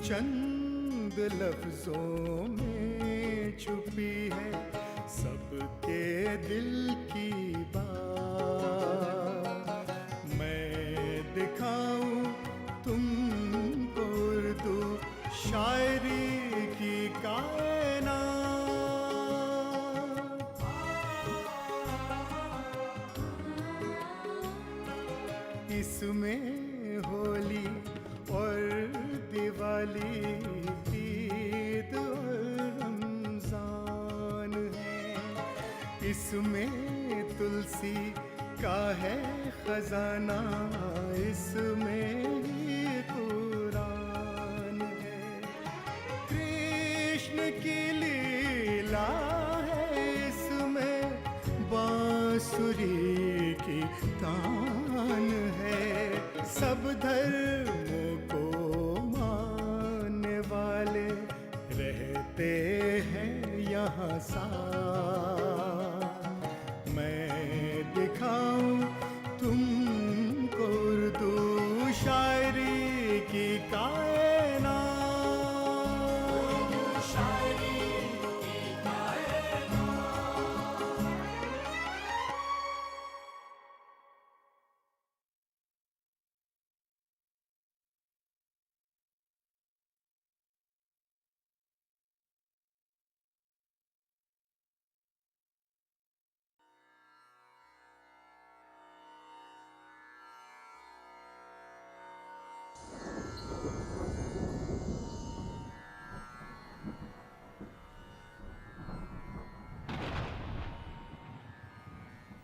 چند لفظوں میں چھپی ہے سب کے دل کی بات. میں دکھاؤں تم کو اردو شاعری کی کائنات. اس میں ہولی اور دیوالی، عید اور رمضان ہے. اس میں تلسی کا ہے خزانہ، اس میں ہی قرآن ہے. کرشن کی لیلا ہے اس میں، بانسری کی تان ہے. سب دھرموں کو ماننے والے رہتے ہیں یہاں ساتھ. میں دکھاؤں تم کو اردو شاعری کی کائنات.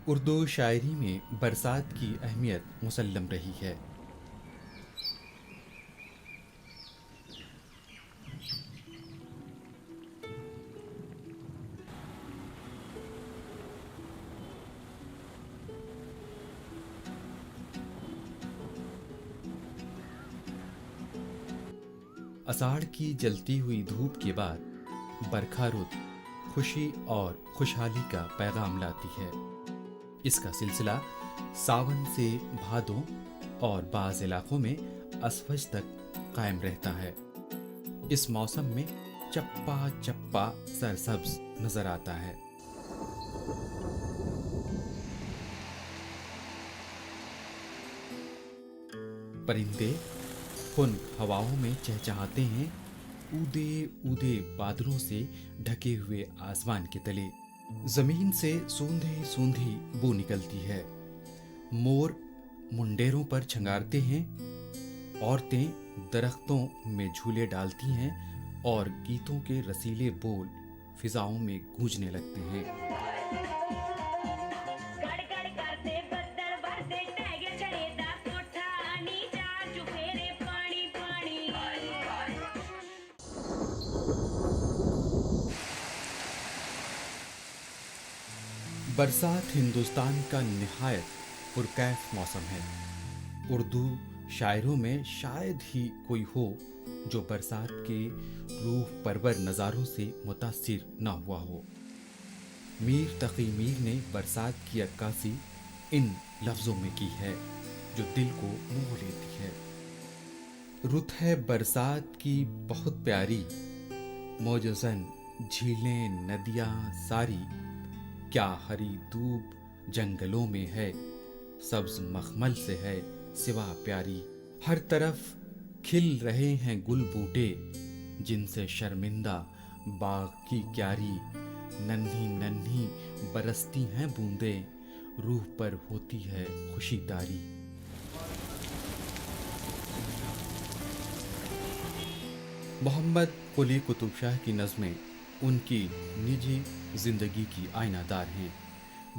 اردو شاعری میں برسات کی اہمیت مسلم رہی ہے. اساڑھ کی جلتی ہوئی دھوپ کے بعد برکھا رت خوشی اور خوشحالی کا پیغام لاتی ہے. اس کا سلسلہ ساون سے بھادوں اور بعض علاقوں میں اسفج تک قائم رہتا ہے. اس موسم میں چپا چپا سرسبز نظر آتا ہے. پرندے خنک ہواؤں میں چہچہاتے ہیں اودے اودے بادلوں سے ڈھکے ہوئے آسمان کے تلے. زمین سے سوندھی سوندھی بو نکلتی ہے. مور منڈیروں پر چھنگارتے ہیں. عورتیں درختوں میں جھولے ڈالتی ہیں اور گیتوں کے رسیلے بول فضاؤں میں گونجنے لگتے ہیں. برسات ہندوستان کا نہایت پرکیف موسم ہے. اردو شاعروں میں شاید ہی کوئی ہو جو برسات کے روح پرور نظاروں سے متاثر نہ ہوا ہو. میر تقی میر نے برسات کی عکاسی ان لفظوں میں کی ہے جو دل کو موہ لیتی ہے. رت ہے برسات کی بہت پیاری، موج زن جھیلیں ندیاں ساری. کیا ہری دھوپ جنگلوں میں ہے، سبز مخمل سے ہے سوا پیاری. ہر طرف کھل رہے ہیں گل بوٹے، جن سے شرمندہ باغ کی کیاری. ننھی ننھی برستی ہیں بوندیں، روح پر ہوتی ہے خوشی تاری. محمد قلی قطب شاہ کی نظمیں ان کی نجی زندگی کی آئینہ دار ہیں.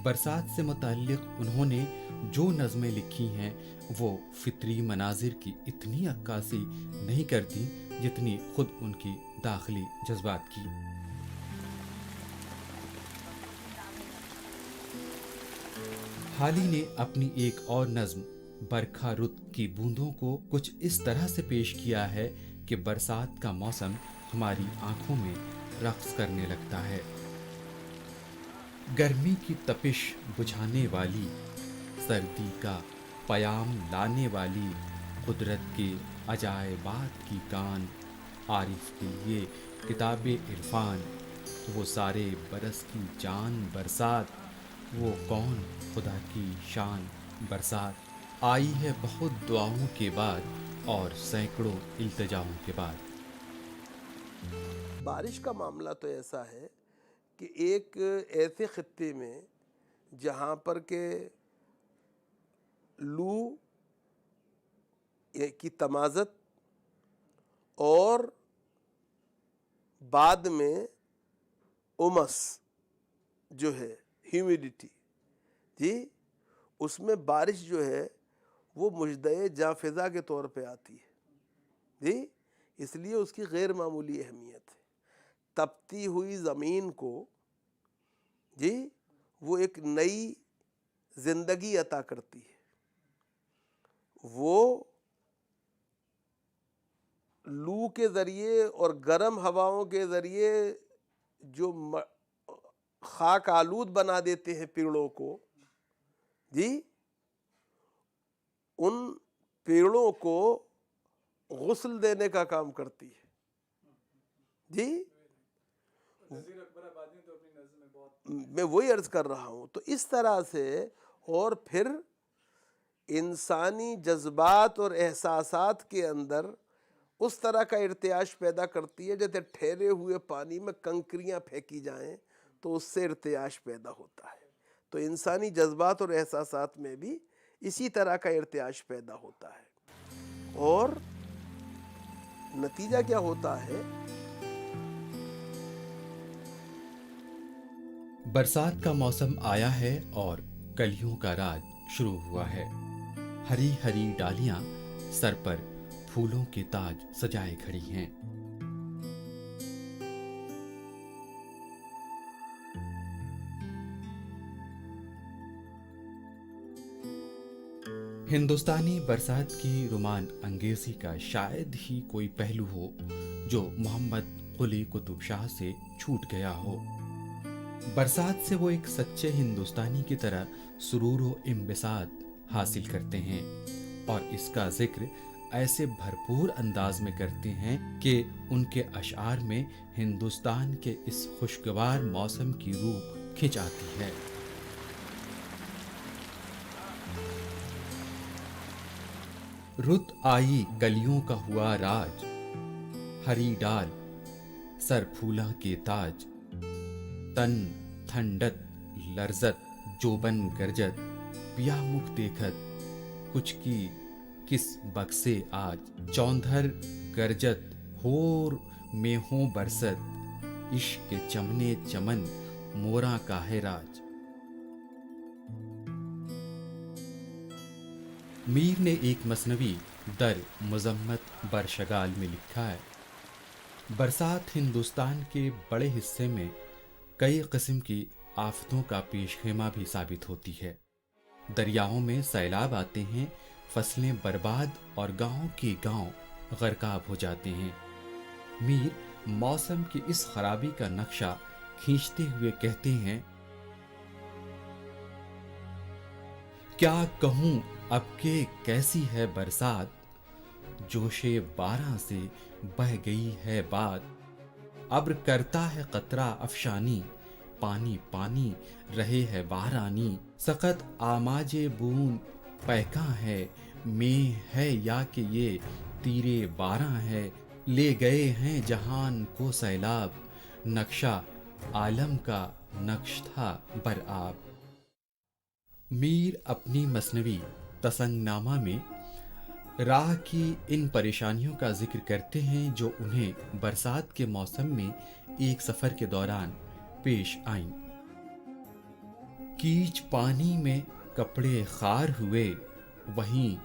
برسات سے متعلق انہوں نے جو نظمیں لکھی ہیں وہ فطری مناظر کی اتنی عکاسی نہیں کرتی جتنی خود ان کی داخلی جذبات کی. حالی نے اپنی ایک اور نظم برکھا رت کی بوندوں کو کچھ اس طرح سے پیش کیا ہے کہ برسات کا موسم ہماری آنکھوں میں رقص کرنے لگتا ہے. گرمی کی تپش بجھانے والی، سردی کا پیام لانے والی، قدرت کے عجائبات کی کان، आरिफ के लिए किताब इरफान, वो सारे बरस की जान बरसात, वो कौन खुदा की शान बरसात आई है बहुत दुआओं के बाद और सैकड़ों इल्तिजाओं के बाद। बारिश का मामला तो ऐसा है कि एक ऐसे खित्ते में जहाँ पर के लू की तमाज़त और बाद में उमस जो है, ह्यूमिडिटी जी, उसमें बारिश जो है वो मुजदे जाफिज़ा के तौर पे आती है जी, इसलिए उसकी गैर मामूली अहमियत है। तपती हुई ज़मीन को जी वो एक नई ज़िंदगी अता करती है। वो लू के ज़रिए और गर्म हवाओं के ज़रिए जो खाक आलूद बना देते हैं पेड़ों को जी, उन पेड़ों को गुस्ल देने का काम करती है जी। मैं वही अर्ज कर रहा हूँ। तो इस तरह से और फिर इंसानी जज्बात और एहसासात के अंदर उस तरह का इर्तियाश पैदा करती है जैसे ठहरे हुए पानी में कंकरियाँ फेंकी जाएं तो उससे इर्तियाश पैदा होता है। तो इंसानी जज्बात और एहसासात में भी इसी तरह का इर्तियाश पैदा होता है और नतीजा क्या होता है? बरसात का मौसम आया है और कलियों का राज शुरू हुआ है। हरी हरी डालियां सर पर फूलों के ताज सजाए खड़ी हैं। हिंदुस्तानी बरसात की रोमान अंगेजी का शायद ही कोई पहलू हो जो मोहम्मद कुली कुतुब शाह से छूट गया हो। बरसात से वो एक सच्चे हिंदुस्तानी की तरह सुरूर व इम्बिसात हासिल करते हैं और इसका जिक्र ऐसे भरपूर अंदाज में करते हैं कि उनके अशआर में हिंदुस्तान के इस खुशगवार मौसम की रूह खिंच आती है। रुत आई कलियों का हुआ राज, हरी डाल सर फूला के ताज, तन ठंडत लर्जत जोबन गरजत, पिया मुख देखत कुछ की किस बक्से आज, चौंधर गरजत होर में हो बरसत, इश्क के चमने चमन मोरा का है राज। मीर ने एक मसनवी दर मुजम्मत बरशगाल में लिखा है, बरसात हिंदुस्तान के बड़े हिस्से में कई किस्म की आफतों का पेशखेमा भी साबित होती है। दरियाओं में सैलाब आते हैं, फसलें बर्बाद और गांव के गांव गरकाब हो जाते हैं। मीर मौसम की इस खराबी का नक्शा खींचते हुए कहते हैं, क्या कहूं अब के कैसी है बरसात, जोशे बारह से बह गई है बात, अब्र करता है कतरा अफशानी, पानी पानी रहे है बारानी, सखत आमाजे बूंद पैका है, में है या कि ये तीरे बारह है, ले गए हैं जहान को सैलाब, नक्शा आलम का नक्श था बरआब। मीर अपनी मसनवी तसंगनामा में राह की इन परेशानियों का जिक्र करते हैं जो उन्हें बरसात के मौसम में एक सफर के दौरान पेश आईं। कीच पानी में कपड़े खार हुए, वहीं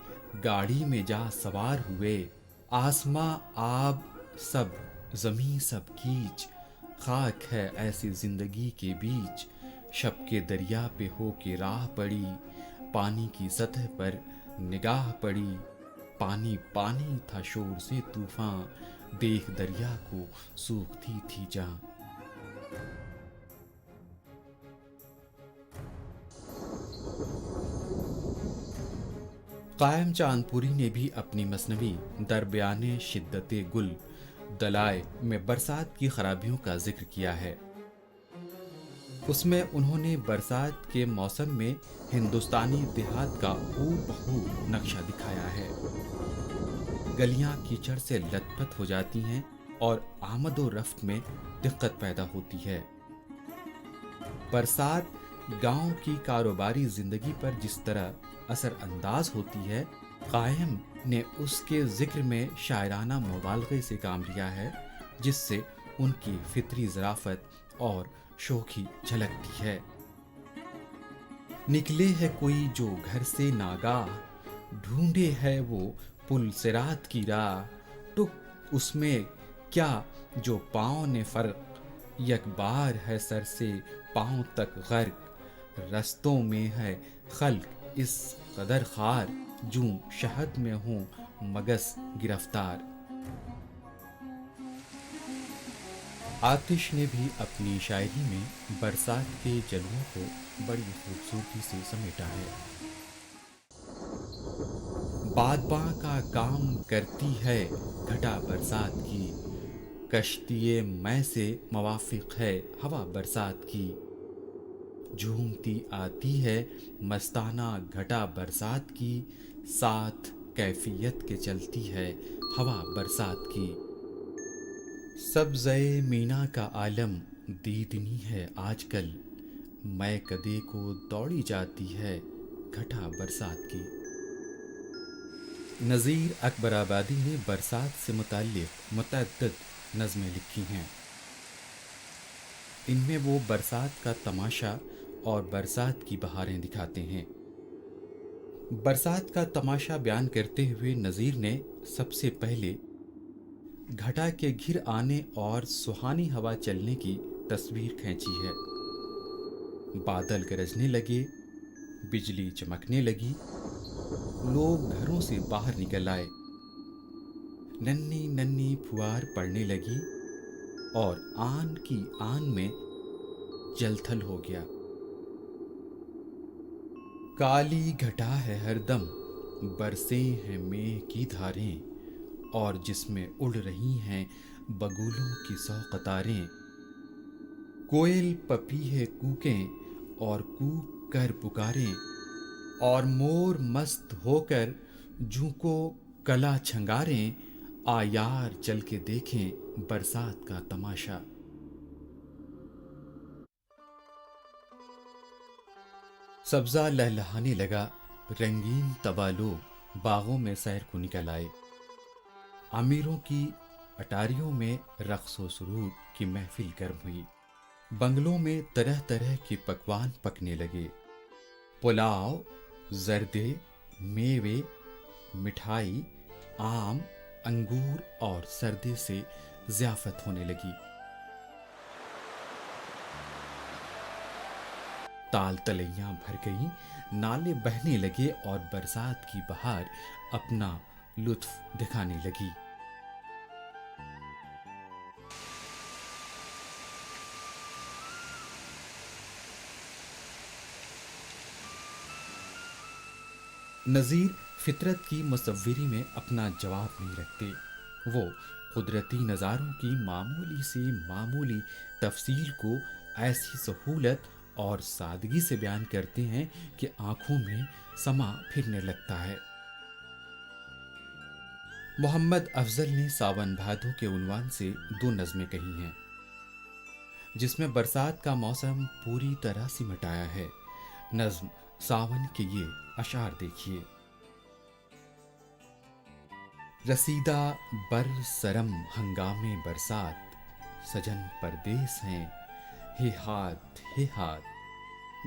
गाड़ी में जा सवार हुए, आसमां आब सब जमी सब कीच, खाक है ऐसी जिंदगी के बीच, शब के दरिया पे हो के राह पड़ी, पानी की सतह पर निगाह पड़ी, पानी पानी था शोर से तूफान, देख दरिया को सूखती थी जान। कायम चांदपुरी ने भी अपनी मसनवी दरबयाने शिद्दते गुल दलाए में बरसात की खराबियों का जिक्र किया है। उसमें उन्होंने बरसात के मौसम में हिंदुस्तानी देहात का हूबहू नक्शा दिखाया है। गलियां कीचड़ से लथपथ हो जाती हैं और आमद और रफ्त में दिक्कत पैदा होती है। बरसात गांव की कारोबारी जिंदगी पर जिस तरह असर अंदाज होती है, कायम ने उसके जिक्र में शायराना मुबालगे से काम लिया है, जिससे उनकी फितरी ज़राफ़त और शोखी झलकती है। निकले है कोई जो घर से नागाह, ढूंढे है वो पुल सिरात की राह, टुक उसमें क्या जो पाँव ने फर्क, यक बार है सर से पाँव तक गर्क, रस्तों में है खल्क इस कदर खार, जूं शहद में हूँ मगस गिरफ्तार। आतिश ने भी अपनी शायरी में बरसात के जलवों को बड़ी खूबसूरती से समेटा है। बादबां का काम करती है घटा बरसात की, कश्तिए मैं से मवाफिक है हवा बरसात की, झूमती आती है मस्ताना घटा बरसात की, साथ कैफियत के चलती है हवा बरसात की। सब्ज़े मीना का आलम दीदनी है आजकल, मैं कदे को दौड़ी जाती है घटा बरसात की। नज़ीर अकबराबादी ने बरसात से मुताल्लिक़ मुतअद्दिद नज़में लिखी हैं। इनमें वो बरसात का तमाशा और बरसात की बहारें दिखाते हैं। बरसात का तमाशा बयान करते हुए नज़ीर ने सबसे पहले घटा के घिर आने और सुहानी हवा चलने की तस्वीर खींची है। बादल गरजने लगे, बिजली चमकने लगी, लोग घरों से बाहर निकल आए, नन्ही नन्ही फुहार पड़ने लगी और आन की आन में जलथल हो गया। काली घटा है हरदम, बरसे हैं मेघ की धारें, और जिसमें उड़ रही हैं बगुलों की 100 कतारें। कोयल पपीहे कूकें और कूक कर पुकारें, और मोर मस्त होकर जूं कला छंगारें, आ यार चल के देखें बरसात का तमाशा। सब्जा लहलहाने लगा, रंगीन तवालो बागों में सैर को निकल आए। अमीरों की अटारियों में रक्स व सुरूर की महफिल गर्म हुई। बंगलों में तरह तरह के पकवान पकने लगे। पुलाव, जर्दे, मेवे, मिठाई, आम, अंगूर और सर्दे से ज़ियाफ़त होने लगी। ताल तलैयां भर गई, नाले बहने लगे और बरसात की बहार अपना लुत्फ दिखाने लगी। नज़ीर फितरत की मुसव्विरी में अपना जवाब नहीं रखते। वो कुदरती नज़ारों की मामूली से मामूली तफसील को ऐसी सहूलत और सादगी से बयान करते हैं कि आंखों में समा फिरने लगता है। मोहम्मद अफजल ने सावन भादो के उन्वान से 2 नज़में कही हैं, जिसमें बरसात का मौसम पूरी तरह सिमटाया है। नज़्म सावन के ये अशार देखिए। रसीदा बर सरम हंगामे बरसात, सजन परदेस हैं हे हाथ,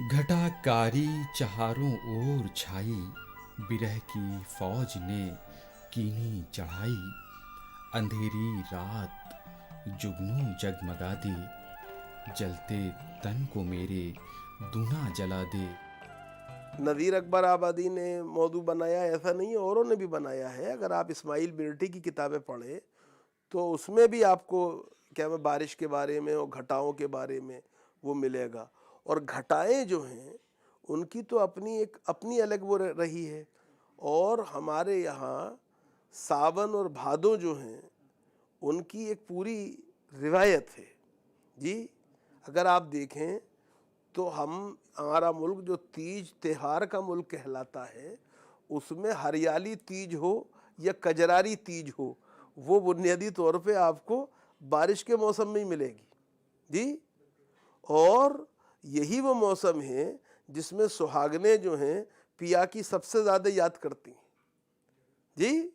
घटा कारी चहारों ओर छाई, बिरह की फौज ने कीनी चढ़ाई, अंधेरी रात जुगनू जगमगा दे, जलते तन को मेरे दूना जला दे। नज़ीर अकबर आबादी ने मौजू बनाया, ऐसा नहीं है, औरों ने भी बनाया है। अगर आप इस्माइल बिर्टी की किताबें पढ़ें तो उसमें भी आपको क्या मैं बारिश के बारे में और घटाओं के बारे में वो मिलेगा। और घटाएं जो हैं उनकी तो अपनी अलग वो रही है। और हमारे यहाँ सावन और भादो जो हैं ان کی ایک پوری روایت ہے جی. اگر آپ دیکھیں تو ہمارا ملک جو تیج تہوار کا ملک کہلاتا ہے، اس میں ہریالی تیج ہو یا کجراری تیج ہو، وہ بنیادی طور پہ آپ کو بارش کے موسم میں ہی ملے گی جی. اور یہی وہ موسم ہے جس میں سہاگنیں جو ہیں پیا کی سب سے زیادہ یاد کرتی ہیں جی.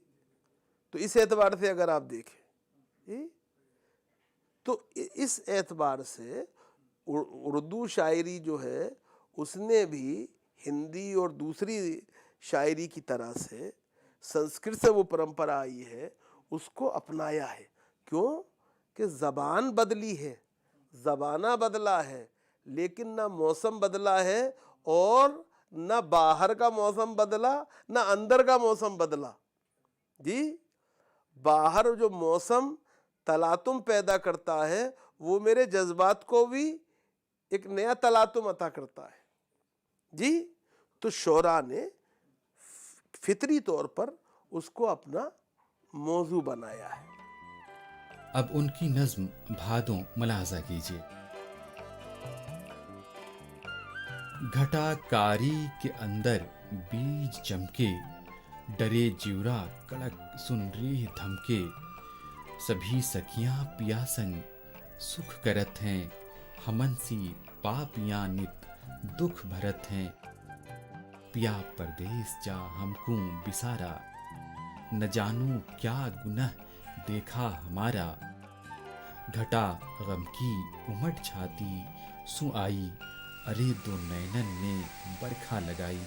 تو اس اعتبار سے اگر آپ دیکھیں جی، تو اس اعتبار سے اردو شاعری جو ہے اس نے بھی ہندی اور دوسری شاعری کی طرح سے سنسکرت سے وہ پرمپرا آئی ہے اس کو اپنایا ہے. کیوں کہ زبان بدلی ہے، زمانہ بدلا ہے، لیکن نہ موسم بدلا ہے اور نہ باہر کا موسم بدلا نہ اندر کا موسم بدلا جی. باہر جو موسم تلاطم پیدا کرتا ہے وہ میرے جذبات کو بھی ایک نیا تلاطم عطا کرتا ہے جی. تو شعراء نے فطری طور پر اس کو اپنا موضوع بنایا ہے. اب ان کی نظم بھادوں ملاحظہ کیجیے. گھٹا کاری کے اندر بیج چمکے، ڈرے جیورا کڑک سن ریح دھمکے، سبھی سکیاں پیاسن سکھ کرت ہیں، ہمن سی پاپیاں نت دکھ بھرت ہیں. پیا پردیس جا ہم کو بسارا، نہ جانو کیا گنہ دیکھا ہمارا. گھٹا غم کی امٹ چھاتی سو آئی، ارے دو نینن نے برکھا لگائی.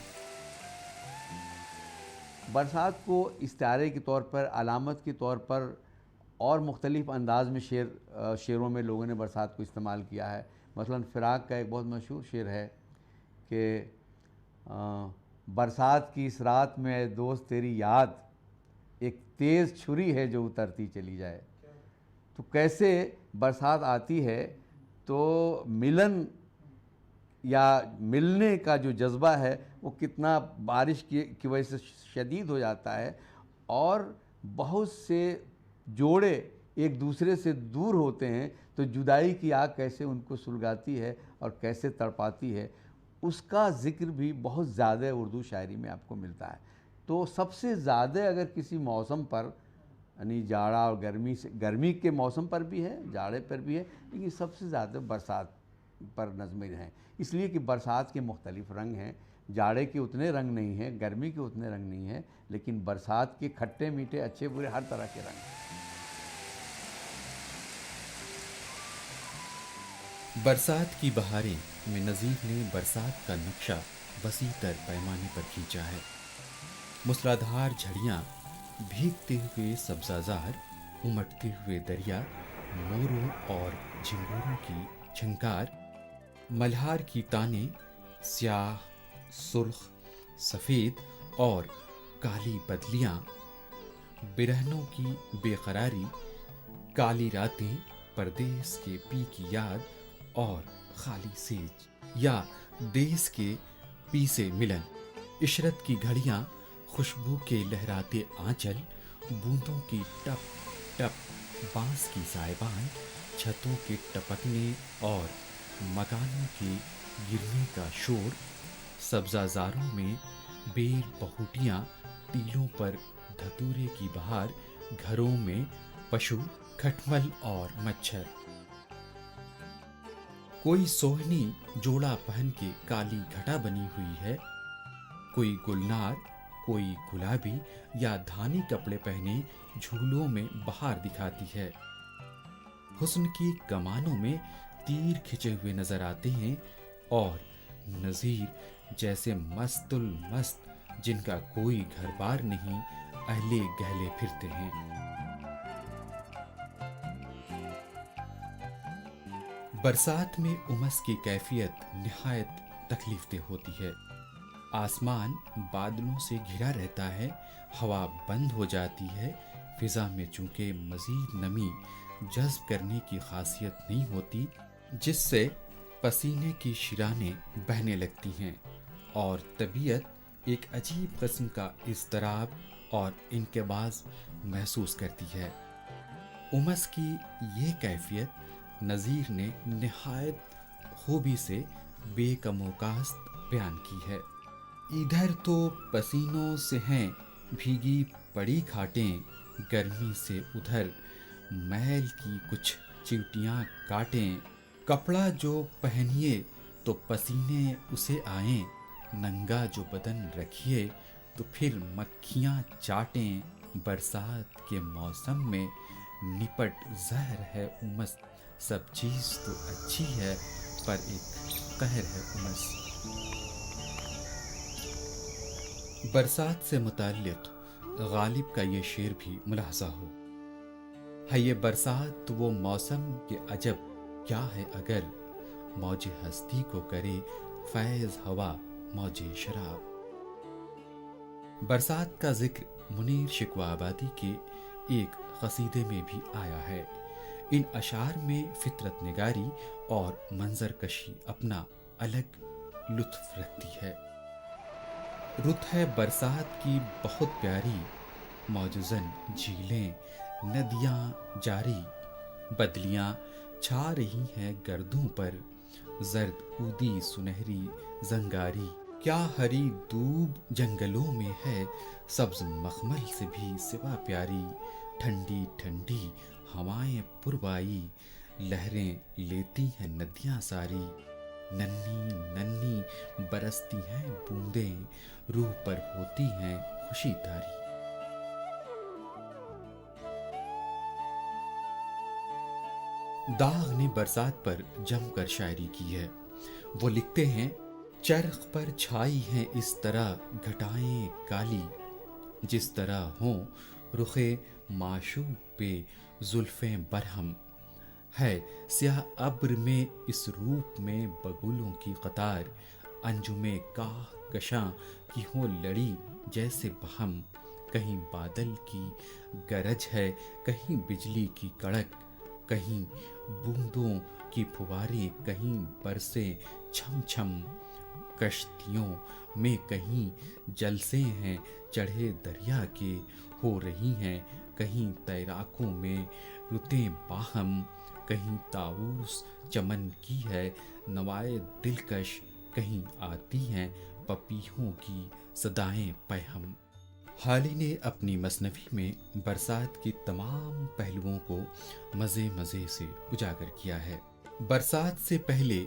برسات کو استعارے کے طور پر، علامت کے طور پر اور مختلف انداز میں شعروں میں لوگوں نے برسات کو استعمال کیا ہے. مثلا فراق کا ایک بہت مشہور شعر ہے کہ برسات کی اس رات میں اے دوست تیری یاد، ایک تیز چھری ہے جو اترتی چلی جائے. تو کیسے برسات آتی ہے تو ملن یا ملنے کا جو جذبہ ہے وہ کتنا بارش کی وجہ سے شدید ہو جاتا ہے، اور بہت سے جوڑے ایک دوسرے سے دور ہوتے ہیں تو جدائی کی آگ کیسے ان کو سلگاتی ہے اور کیسے تڑپاتی ہے، اس کا ذکر بھی بہت زیادہ اردو شاعری میں آپ کو ملتا ہے. تو سب سے زیادہ اگر کسی موسم پر، یعنی جاڑا اور گرمی کے موسم پر بھی ہے، جاڑے پر بھی ہے، لیکن سب سے زیادہ برسات پر نظمیں ہیں. اس لیے کہ برسات کے مختلف رنگ ہیں، جاڑے کے اتنے رنگ نہیں ہیں، گرمی کے اتنے رنگ نہیں ہیں، لیکن برسات کے کھٹے میٹھے اچھے برے ہر طرح کے رنگ ہیں. برسات کی بہاریں میں نظیر نے برسات کا نقشہ وسیع تر پیمانے پر کھینچا ہے. موسلادھار جھڑیاں، بھیگتے ہوئے سبزہ زار، امٹتے ہوئے دریا، موروں اور جھنگوروں کی جھنکار، ملہار کی تانیں، سیاہ، سرخ، سفید اور کالی بدلیاں، برہنوں کی بے قراری، کالی راتیں، پردیس کے پی کی یاد اور خالی سیج یا دیس کے پی سے ملن، عشرت کی گھڑیاں، خوشبو کے لہراتے آنچل، بوندوں کی ٹپ ٹپ، بانس کی سائبان، چھتوں کے ٹپکنے اور مکانوں کے گرنے کا شور، سبزہ زاروں میں بیل پہوٹیاں، ٹیلوں پر دھتورے کی بہار، گھروں میں پشو، کھٹمل اور مچھر. کوئی سوہنی جوڑا پہن کے کالی گھٹا بنی ہوئی ہے، کوئی گلنار، کوئی گلابی یا دھانی کپڑے پہنے جھولوں میں بہار دکھاتی ہے. حسن کی کمانوں میں تیر کھچے ہوئے نظر آتے ہیں اور نظیر جیسے مست المست جن کا کوئی گھر بار نہیں، اہلے گہلے پھرتے ہیں. برسات میں امس کی کیفیت نہایت تکلیف دہ ہوتی ہے. آسمان بادلوں سے گھرا رہتا ہے، ہوا بند ہو جاتی ہے، فضا میں چونکہ مزید نمی جذب کرنے کی خاصیت نہیں ہوتی، جس سے پسینے کی شرانیں بہنے لگتی ہیں اور طبیعت ایک عجیب قسم کا اضطراب اور انقباض محسوس کرتی ہے. उमस की ये कैफियत नज़ीर ने निहायत खूबी से बेकमोकास्त बयान की है। इधर तो पसीनों से हैं भीगी पड़ी खाटें, गर्मी से उधर मैल की कुछ चींटियां काटें, कपड़ा जो पहनिए तो पसीने उसे आएं, नंगा जो बदन रखिए तो फिर मक्खियां चाटें। बरसात के मौसम में निपट जहर है उमस, सब चीज तो अच्छी है पर एक कहर है उमस। बरसात से मुताल्लिक गालिब का ये शेर भी मुलाहजा हो है, ये बरसात वो मौसम के अजब क्या है अगर, मौजे हस्ती को करे फैज हवा मौजे शराब। बरसात का जिक्र मुनीर शिकवा आबादी के एक कसीदे में भी आया है। इन अशार में फितरत निगारी और मंजर कशी अपना अलग लुत्फ रखती है। रुत है बरसात की बहुत प्यारी, मौजूजन झीलें नदियां जारी, बदलियां छा रही हैं गर्दों पर, जर्द ऊदी सुनहरी जंगारी। क्या हरी दूब जंगलों में है, सब्ज मखमल से भी सिवा प्यारी, ठंडी ठंडी हवाएं पुरवाई, लहरें लेती हैं नदियां सारी, नन्ही नन्ही बरसती हैं बूंदें, रूह पर होती हैं खुशी तारी। दाग ने बरसात पर जमकर शायरी की है। वो लिखते हैं, चरख पर छाई हैं इस तरह घटाएं काली, जिस तरह हों रुखे माशूक पे जुल्फें बरहम, है स्याह अब्र में इस रूप में बगुलों की कतार, अंजुमे काह कशां की हो लड़ी जैसे बहम, कहीं बादल की गरज है कहीं बिजली की कड़क, कहीं बूंदों की फुवारें कहीं बरसे छम छम, कश्तियों में कहीं जलसे हैं चढ़े दरिया के, हो रही हैं कहीं तैराकों में रुतें बाहम, कहीं ताऊस चमन की है नवाए दिलकश, कहीं आती हैं पपीहों की सदाएं पैहम। हाली ने अपनी मसनवी में बरसात की तमाम पहलुओं को मज़े मज़े से उजागर किया है। बरसात से पहले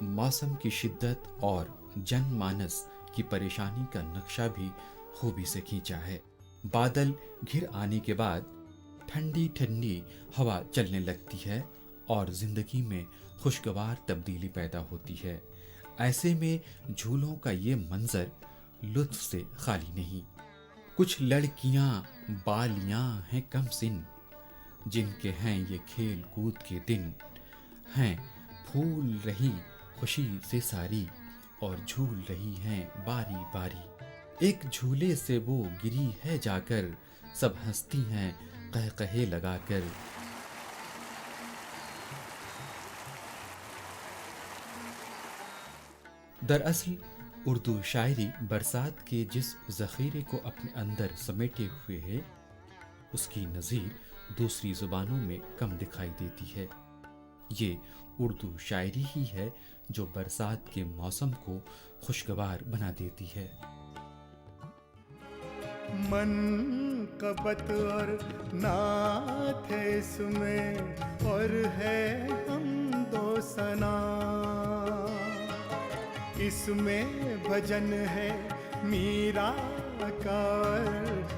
मौसम की शिद्दत और जनमानस की परेशानी का नक्शा भी खूबी से खींचा है। बादल घिर आने के बाद ठंडी ठंडी हवा चलने लगती है और जिंदगी में खुशगवार तब्दीली पैदा होती है। ऐसे में झूलों का ये मंजर लुत्फ से खाली नहीं। कुछ लड़कियां बालियां हैं कम सिन, जिनके हैं ये खेल कूद के दिन, हैं फूल रही खुशी से सारी और झूल रही हैं बारी बारी। एक झूले से वो गिरी है जाकर, सब हंसती हैं कह कहे लगाकर। दरअसल उर्दू शायरी बरसात के जिस ज़ख़ीरे को अपने अंदर समेटे हुए है, उसकी नज़ीर दूसरी ज़ुबानों में कम दिखाई देती है। ये उर्दू शायरी ही है जो बरसात के मौसम को खुशगवार बना देती है। मनक़बत और नात है इसमें और है हमदो सना, इसमें भजन है मीरा का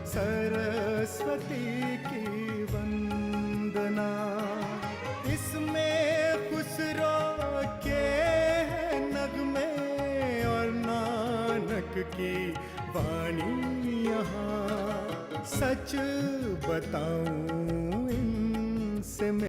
सरस्वती की वंदना, इसमें खुसरो के नगमे और नानक की वाणी यहाँ। सच बताऊं इनसे